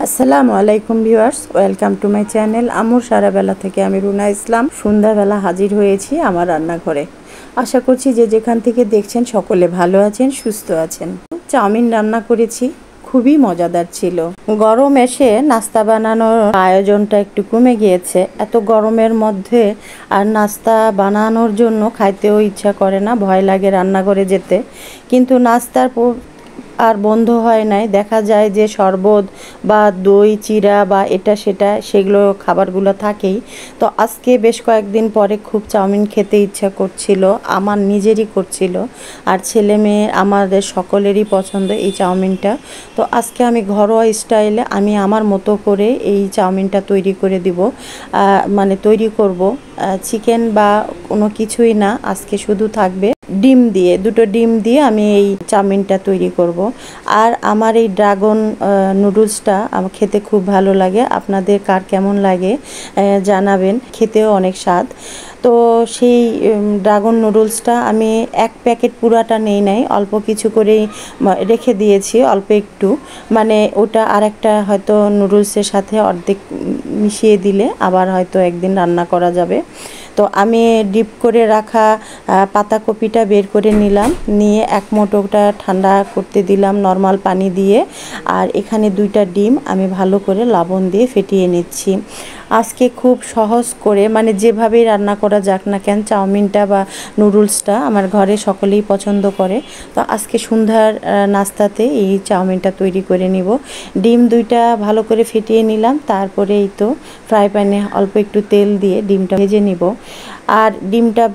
আসসালামু আলাইকুম viewers, welcome to my channel. আমুর সারাবেলা থেকে আমি রুনা ইসলাম সন্ধ্যাবেলা হাজির হয়েছি আমার রান্নাঘরে। আশা করছি যে যেখান থেকে দেখছেন সকলে ভালো আছেন, সুস্থ আছেন। চাউমিন রান্না করেছি, খুবই মজাদার ছিল। গরম এসে নাস্তা বানানোর আয়োজনটা একটু কমে গিয়েছে। এত গরমের মধ্যে আর নাস্তা বানানোর জন্য খাইতেও ইচ্ছা করে না, ভয় লাগে রান্নাঘরে যেতে। কিন্তু নাস্তার আর বন্ধ হয় নাই। দেখা যায় যে শরবত বা দই চিড়া বা এটা সেটা সেগুলো খাবারগুলো থাকেই। তো আজকে বেশ কয়েকদিন পরে খুব চাউমিন খেতে ইচ্ছা করছিল, আমার নিজেরই করছিল, আর ছেলে মেয়ে আমাদের সকলেরই পছন্দ এই চাউমিনটা। তো আজকে আমি ঘরোয়া স্টাইলে আমি আমার মতো করে এই চাউমিনটা তৈরি করে দিব, মানে তৈরি করব। চিকেন বা কোনো কিছুই না, আজকে শুধু থাকবে ডিম দিয়ে, দুটো ডিম দিয়ে আমি এই চাউমিনটা তৈরি করব। আর আমার এই ড্রাগন নুডলসটা আমার খেতে খুব ভালো লাগে। আপনাদের কার কেমন লাগে জানাবেন, খেতেও অনেক স্বাদ। তো সেই ড্রাগন নুডলসটা আমি এক প্যাকেট পুরাটা নেই নাই, অল্প কিছু করেই রেখে দিয়েছি, অল্প একটু, মানে ওটা আর একটা হয়তো নুডলসের সাথে অর্ধেক মিশিয়ে দিলে আবার হয়তো একদিন রান্না করা যাবে। তো আমি ডিপ করে রাখা পাতাকপিটা বের করে নিলাম, নিয়ে এক মুঠোটা ঠান্ডা করতে দিলাম নর্মাল পানি দিয়ে। আর এখানে দুইটা ডিম আমি ভালো করে লবণ দিয়ে ফেটিয়ে নিচ্ছি। আজকে খুব সহজ করে, মানে যেভাবেই রান্না করা যাক না কেন, চাউমিনটা বা নুডলসটা আমার ঘরে সকলেই পছন্দ করে। তো আজকে সন্ধ্যার নাস্তাতে এই চাউমিনটা তৈরি করে নিব। ডিম দুইটা ভালো করে ফেটিয়ে নিলাম, তারপরে এই তো ফ্রাই প্যানে অল্প একটু তেল দিয়ে ডিমটা ভেজে নিব। আর ডিমটা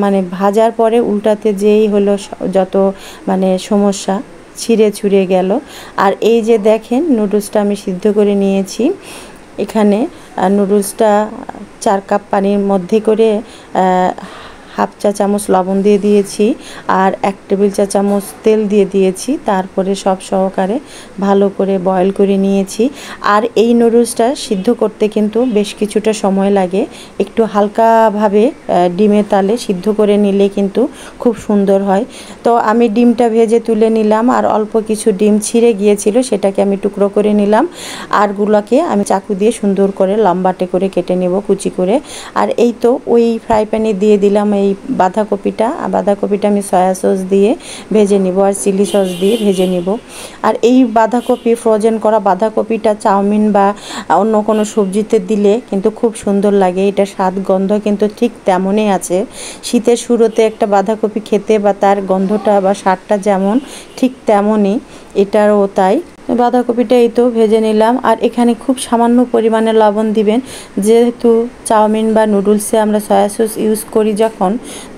মানে ভাজার পরে উল্টাতে যেই হলো যত মানে সমস্যা, ছিঁড়ে ছুঁড়ে গেল। আর এই যে দেখেন নুডলসটা আমি সিদ্ধ করে নিয়েছি। এখানে নুডলসটা 4 কাপ পানির মধ্যে করে হাফ চা চামচ লবণ দিয়ে দিয়েছি, আর 1 টেবিল চা চামচ তেল দিয়ে দিয়েছি। তারপরে সব সহকারে ভালো করে বয়েল করে নিয়েছি। আর এই নুডলসটা সিদ্ধ করতে কিন্তু বেশ কিছুটা সময় লাগে, একটু হালকাভাবে ডিমের তালে সিদ্ধ করে নিলে কিন্তু খুব সুন্দর হয়। তো আমি ডিমটা ভেজে তুলে নিলাম, আর অল্প কিছু ডিম ছিঁড়ে গিয়েছিল সেটাকে আমি টুকরো করে নিলাম। আরগুলোকে আমি চাকু দিয়ে সুন্দর করে লম্বাটে করে কেটে নেব, কুচি করে। আর এই তো ওই ফ্রাই প্যানে দিয়ে দিলাম এই বাঁধাকপিটা আমি সয়া সস দিয়ে ভেজে নিব, আর চিলি সস দিয়ে ভেজে নিব। আর এই বাঁধাকপি, ফ্রোজেন করা বাঁধাকপিটা চাউমিন বা অন্য কোনো সবজিতে দিলে কিন্তু খুব সুন্দর লাগে। এটা স্বাদ গন্ধ কিন্তু ঠিক তেমনই আছে। শীতের শুরুতে একটা বাঁধাকপি খেতে বা তার গন্ধটা বা স্বাদটা যেমন, ঠিক তেমনই এটারও তাই। বাঁধাকপিটা এই তো ভেজে নিলাম। আর এখানে খুব সামান্য পরিমাণে লবণ দিবেন, যেহেতু চাউমিন বা নুডলসে আমরা সয়া সস ইউজ করি যখন,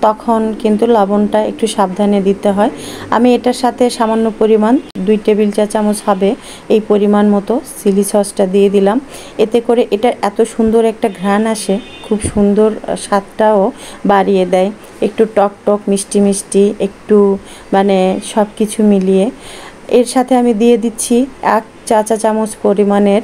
তখন কিন্তু লবণটা একটু সাবধানে দিতে হয়। আমি এটার সাথে সামান্য পরিমাণ 2 টেবিল চা চামচ হবে এই পরিমাণ মতো চিলি সসটা দিয়ে দিলাম। এতে করে এটা এত সুন্দর একটা ঘ্রাণ আসে, খুব সুন্দর স্বাদটাও বাড়িয়ে দেয়, একটু টক টক মিষ্টি মিষ্টি একটু, মানে সব কিছু মিলিয়ে। এর সাথে আমি দিয়ে দিচ্ছি 1 চা চামচ পরিমাণের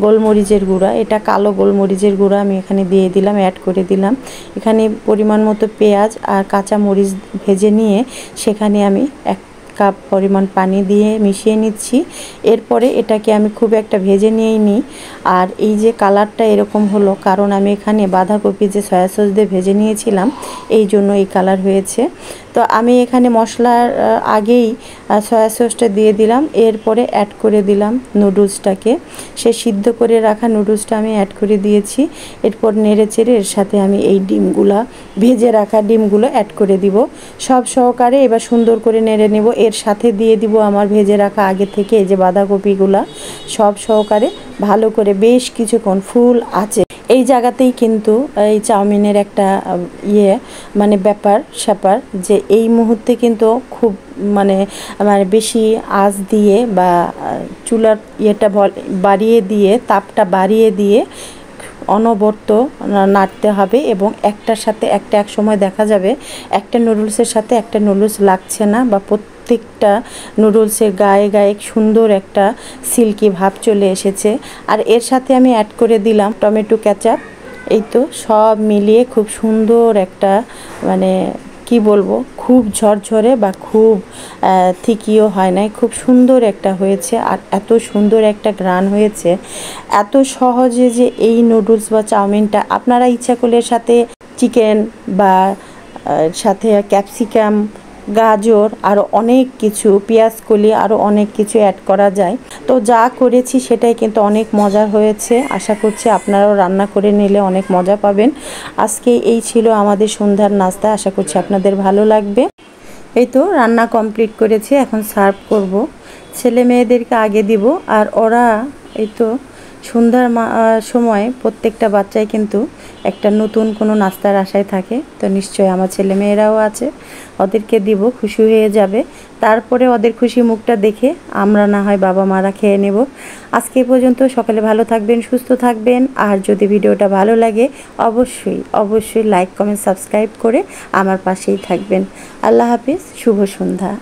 গোলমরিচের গুঁড়া। এটা কালো গোলমরিচের গুঁড়া আমি এখানে দিয়ে দিলাম, অ্যাড করে দিলাম। এখানে পরিমাণ মতো পেঁয়াজ আর কাঁচা মরিচ ভেজে নিয়ে সেখানে আমি 1 কাপ পরিমাণ পানি দিয়ে মিশিয়ে নিচ্ছি। এরপরে এটাকে আমি খুব একটা ভেজে নিয়েই নিই। আর এই যে কালারটা এরকম হলো, কারণ আমি এখানে বাঁধাকপি যে সয়া সস দিয়ে ভেজে নিয়েছিলাম, এই জন্য এই কালার হয়েছে। তো আমি এখানে মশলার আগেই সয়া সসটা দিয়ে দিলাম, এরপরে অ্যাড করে দিলাম নুডলসটাকে। সে সিদ্ধ করে রাখা নুডলসটা আমি অ্যাড করে দিয়েছি। এরপর নেড়ে চেড়ে এর সাথে আমি এই ডিমগুলা, ভেজে রাখা ডিমগুলো অ্যাড করে দিব সব সহকারে। এবার সুন্দর করে নেড়ে নেব। এর সাথে দিয়ে দিব আমার ভেজে রাখা আগে থেকে এই যে বাঁধাকপিগুলা, সব সহকারে ভালো করে বেশ কিছুক্ষণ ফুল আছে। এই জায়গাতেই কিন্তু এই চাউমিনের একটা মানে ব্যাপার স্যাপার, যে এই মুহূর্তে কিন্তু খুব মানে বেশি আঁচ দিয়ে বা চুলার বাড়িয়ে দিয়ে, তাপটা বাড়িয়ে দিয়ে অনবরত নাড়তে হবে। এবং একটার সাথে একটা এক সময় দেখা যাবে একটা নুডলসের সাথে একটা নুডলস লাগছে না, বা প্রত্যেকটা নুডলসের গায়ে গায়ে সুন্দর একটা সিল্কি ভাব চলে এসেছে। আর এর সাথে আমি অ্যাড করে দিলাম টমেটো কেচাপ। এই তো সব মিলিয়ে খুব সুন্দর একটা মানে কি বলবো, খুব ঝরঝরে বা খুব থিকিও হয় নাই, খুব সুন্দর একটা হয়েছে। আর এত সুন্দর একটা ঘ্রাণ হয়েছে, এত সহজে যে এই নুডলস বা চাউমিনটা আপনারা ইচ্ছা করলে সাথে চিকেন বা সাথে ক্যাপসিকাম, গাজর, আরও অনেক কিছু, পেঁয়াজ কলি, আরও অনেক কিছু অ্যাড করা যায়। তো যা করেছি সেটাই কিন্তু অনেক মজার হয়েছে। আশা করছি আপনারাও রান্না করে নিলে অনেক মজা পাবেন। আজকে এই ছিল আমাদের সন্ধ্যার নাস্তা, আশা করছি আপনাদের ভালো লাগবে। এই তো রান্না কমপ্লিট করেছি, এখন সার্ভ করব। ছেলে মেয়েদেরকে আগে দিব। আর ওরা এই তো সন্ধ্যার সময় প্রত্যেকটা বাচ্চাই কিন্তু একটা নতুন কোনো নাস্তার আশায় থাকে। তো নিশ্চয়ই আমার ছেলে মেয়েরাও আছে, ওদেরকে দিব, খুশি হয়ে যাবে। তারপরে ওদের খুশি মুখটা দেখে আমরা না হয় বাবা মারা খেয়ে নেব। আজকে পর্যন্ত, সকালে ভালো থাকবেন, সুস্থ থাকবেন। আর যদি ভিডিওটা ভালো লাগে অবশ্যই লাইক, কমেন্ট, সাবস্ক্রাইব করে আমার পাশেই থাকবেন। আল্লাহ হাফিজ, শুভ সন্ধ্যা।